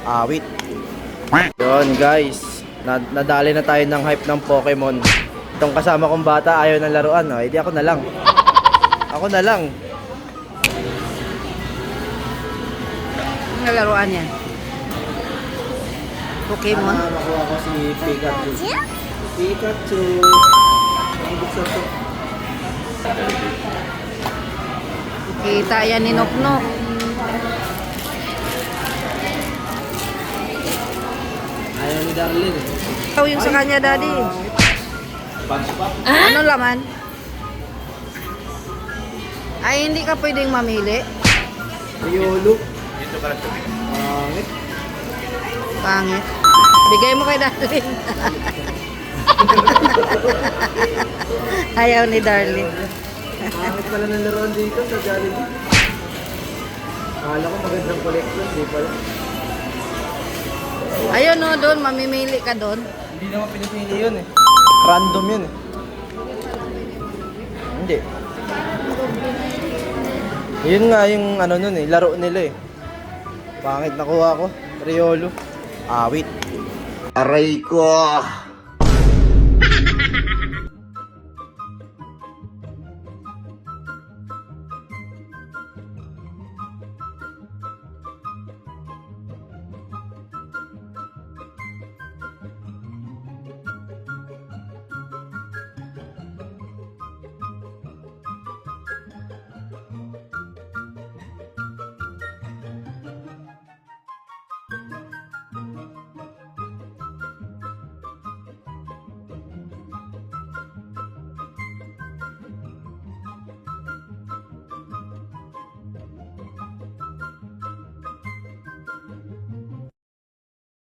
Awit. Yun guys, nadali na tayo ng hype ng Pokemon. Itong kasama kong bata ayaw ng laruan, no? Hindi ako na lang. Ako na lang. Ang laruan yan. Pokemon. Sana makuha ko si Pikachu. Pikachu. Ang gusto ko. Kita yan ni Noknok. Ayaw ni Darlene. Ikaw yung sa kanya, Daddy. Ano laman? Ay, hindi ka pwedeng mamili. Riolo. Pangit. Pangit. Bigay mo kay Darlene. Ayaw ni Darlene. Pangit pala ng laruan dito sa Jollibee. Akala ko magandang collection, di pala. Ayun no, doon, mamimili ka doon. Hindi naman pinipili yun eh. Random yun eh. Hindi. Yun nga yung ano nun eh, laro nila eh. Pangit nakuha ko. Riolo. Awit. Aray ko!